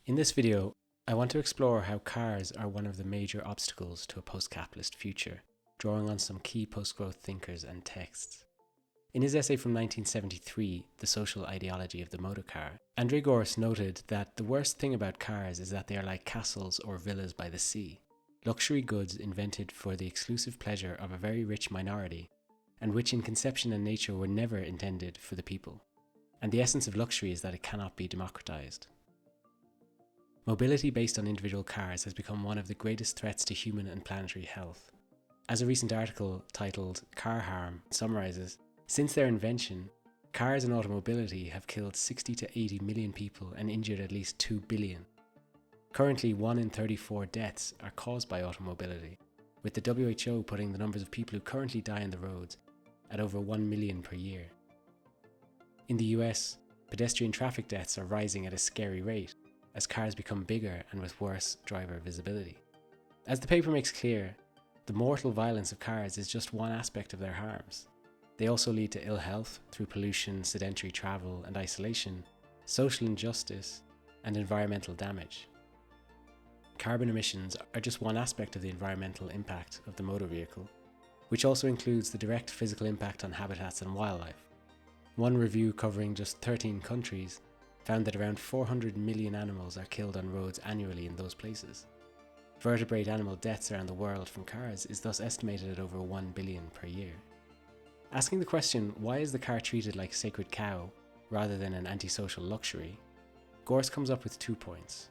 In this video, I want to explore how cars are one of the major obstacles to a post-capitalist future, drawing on some key post-growth thinkers and texts. In his essay from 1973, The Social Ideology of the Motor Car, Andre Gorz noted that the worst thing about cars is that they are like castles or villas by the sea, luxury goods invented for the exclusive pleasure of a very rich minority, and which in conception and nature were never intended for the people. And the essence of luxury is that it cannot be democratized. Mobility based on individual cars has become one of the greatest threats to human and planetary health. As a recent article titled Car Harm summarizes, since their invention, cars and automobility have killed 60 to 80 million people and injured at least 2 billion. Currently, 1 in 34 deaths are caused by automobility, with the WHO putting the numbers of people who currently die on the roads at over 1 million per year. In the US, pedestrian traffic deaths are rising at a scary rate, as cars become bigger and with worse driver visibility. As the paper makes clear, the mortal violence of cars is just one aspect of their harms. They also lead to ill health through pollution, sedentary travel and isolation, social injustice, and environmental damage. Carbon emissions are just one aspect of the environmental impact of the motor vehicle, which also includes the direct physical impact on habitats and wildlife. One review covering just 13 countries found that around 400 million animals are killed on roads annually in those places. Vertebrate animal deaths around the world from cars is thus estimated at over 1 billion per year. Asking the question, why is the car treated like a sacred cow rather than an antisocial luxury, Gorz comes up with 2 points.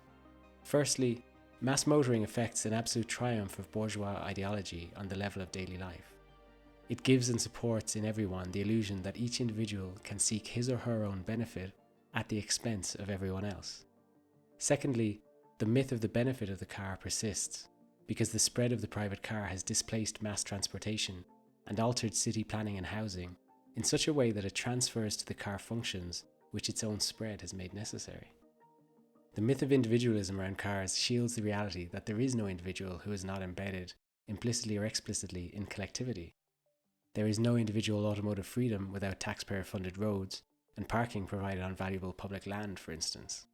Firstly, mass motoring affects an absolute triumph of bourgeois ideology on the level of daily life. It gives and supports in everyone the illusion that each individual can seek his or her own benefit at the expense of everyone else. Secondly, the myth of the benefit of the car persists, because the spread of the private car has displaced mass transportation and altered city planning and housing in such a way that it transfers to the car functions which its own spread has made necessary. The myth of individualism around cars shields the reality that there is no individual who is not embedded, implicitly or explicitly, in collectivity. There is no individual automotive freedom without taxpayer-funded roads and parking provided on valuable public land, for instance.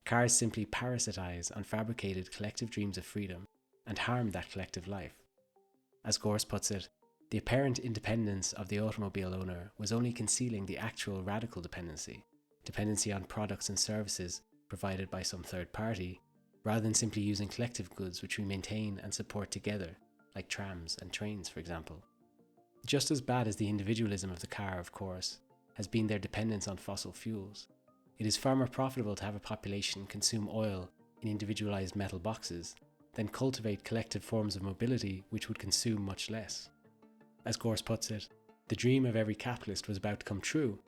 Cars simply parasitize on fabricated collective dreams of freedom and harm that collective life. As Gorz puts it, the apparent independence of the automobile owner was only concealing the actual radical dependency on products and services provided by some third party, rather than simply using collective goods which we maintain and support together, like trams and trains, for example. Just as bad as the individualism of the car, of course, has been their dependence on fossil fuels. It is far more profitable to have a population consume oil in individualized metal boxes than cultivate collective forms of mobility which would consume much less. As Gorz puts it, the dream of every capitalist was about to come true.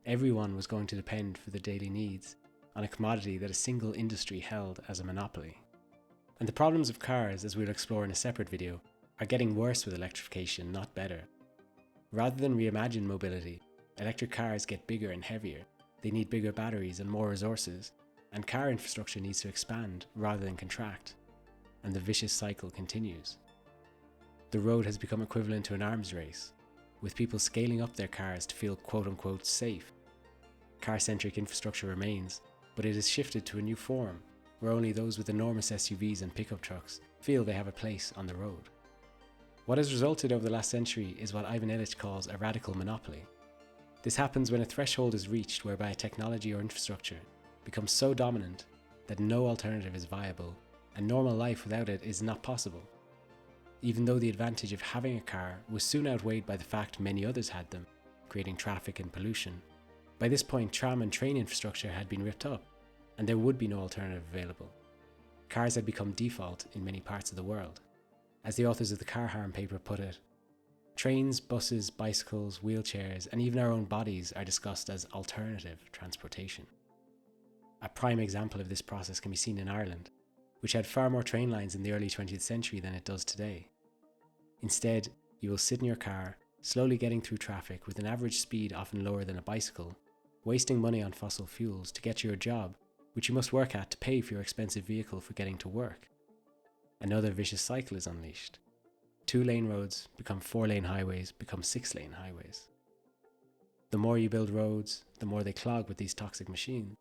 Everyone was going to depend for their daily needs on a commodity that a single industry held as a monopoly. And the problems of cars, as we'll explore in a separate video, are getting worse with electrification, not better. Rather than reimagine mobility, electric cars get bigger and heavier, they need bigger batteries and more resources, and car infrastructure needs to expand rather than contract, and the vicious cycle continues. The road has become equivalent to an arms race, with people scaling up their cars to feel quote-unquote safe. Car-centric infrastructure remains, but it has shifted to a new form, where only those with enormous SUVs and pickup trucks feel they have a place on the road. What has resulted over the last century is what Ivan Illich calls a radical monopoly. This happens when a threshold is reached whereby technology or infrastructure becomes so dominant that no alternative is viable, and normal life without it is not possible. Even though the advantage of having a car was soon outweighed by the fact many others had them, creating traffic and pollution, by this point tram and train infrastructure had been ripped up, and there would be no alternative available. Cars had become default in many parts of the world. As the authors of the Car Harm paper put it, trains, buses, bicycles, wheelchairs, and even our own bodies are discussed as alternative transportation. A prime example of this process can be seen in Ireland, which had far more train lines in the early 20th century than it does today. Instead, you will sit in your car, slowly getting through traffic with an average speed often lower than a bicycle, wasting money on fossil fuels to get to your job, which you must work at to pay for your expensive vehicle for getting to work. Another vicious cycle is unleashed. 2-lane roads become 4-lane highways, become 6-lane highways. The more you build roads, the more they clog with these toxic machines.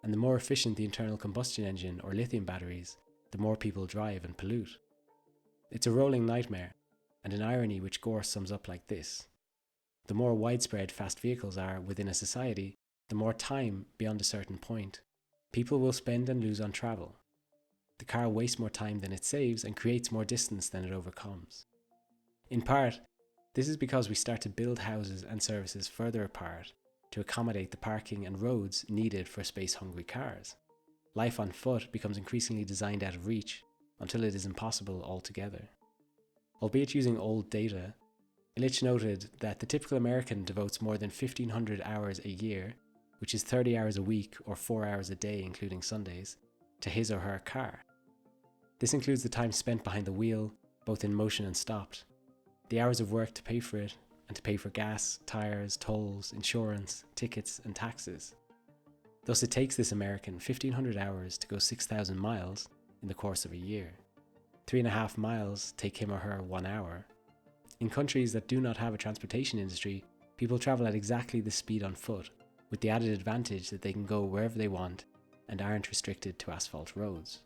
and the more efficient the internal combustion engine or lithium batteries, the more people drive and pollute. It's a rolling nightmare, and an irony which Gorz sums up like this. The more widespread fast vehicles are within a society, the more time, beyond a certain point, people will spend and lose on travel. The car wastes more time than it saves and creates more distance than it overcomes. In part, this is because we start to build houses and services further apart to accommodate the parking and roads needed for space-hungry cars. Life on foot becomes increasingly designed out of reach until it is impossible altogether. Albeit using old data, Illich noted that the typical American devotes more than 1,500 hours a year, which is 30 hours a week or 4 hours a day including Sundays, to his or her car. This includes the time spent behind the wheel, both in motion and stopped, the hours of work to pay for it, and to pay for gas, tyres, tolls, insurance, tickets and taxes. Thus it takes this American 1,500 hours to go 6,000 miles in the course of a year. 3.5 miles take him or her 1 hour. In countries that do not have a transportation industry, people travel at exactly this speed on foot, with the added advantage that they can go wherever they want and aren't restricted to asphalt roads.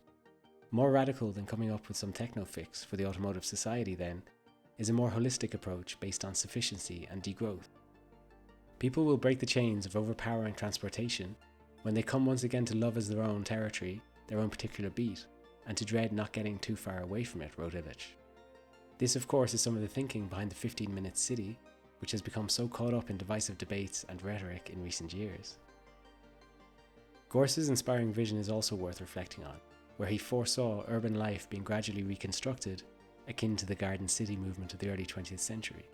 More radical than coming up with some techno fix for the automotive society, then, is a more holistic approach based on sufficiency and degrowth. People will break the chains of overpowering transportation when they come once again to love as their own territory, their own particular beat, and to dread not getting too far away from it, wrote Illich. This, of course, is some of the thinking behind the 15-minute city, which has become so caught up in divisive debates and rhetoric in recent years. Gorz's inspiring vision is also worth reflecting on, where he foresaw urban life being gradually reconstructed, akin to the Garden City movement of the early 20th century.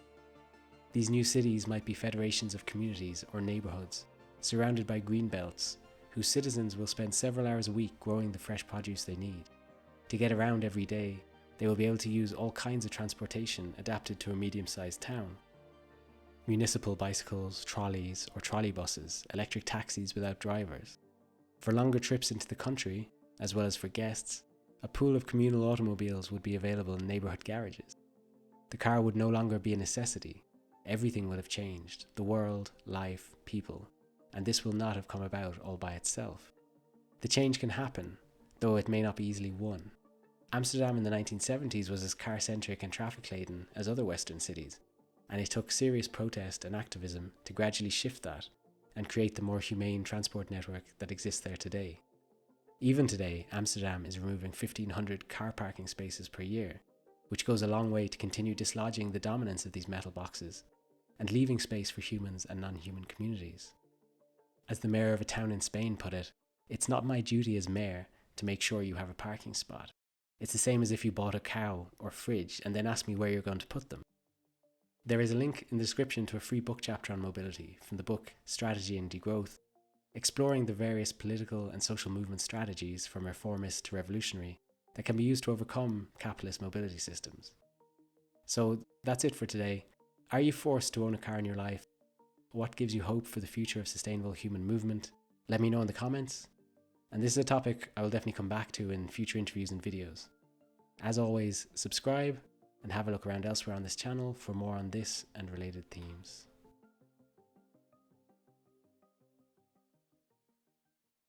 These new cities might be federations of communities or neighbourhoods, surrounded by green belts, whose citizens will spend several hours a week growing the fresh produce they need. To get around every day, they will be able to use all kinds of transportation adapted to a medium-sized town. Municipal bicycles, trolleys or trolleybuses, electric taxis without drivers. For longer trips into the country, as well as for guests, a pool of communal automobiles would be available in neighbourhood garages. The car would no longer be a necessity. Everything will have changed, the world, life, people, and this will not have come about all by itself. The change can happen, though it may not be easily won. Amsterdam in the 1970s was as car-centric and traffic-laden as other Western cities, and it took serious protest and activism to gradually shift that and create the more humane transport network that exists there today. Even today, Amsterdam is removing 1,500 car parking spaces per year, which goes a long way to continue dislodging the dominance of these metal boxes and leaving space for humans and non-human communities. As the mayor of a town in Spain put it, "It's not my duty as mayor to make sure you have a parking spot. It's the same as if you bought a cow or fridge and then asked me where you're going to put them." There is a link in the description to a free book chapter on mobility from the book Strategy and Degrowth, exploring the various political and social movement strategies from reformist to revolutionary that can be used to overcome capitalist mobility systems. So that's it for today. Are you forced to own a car in your life? What gives you hope for the future of sustainable human movement? Let me know in the comments. And this is a topic I will definitely come back to in future interviews and videos. As always, subscribe and have a look around elsewhere on this channel for more on this and related themes.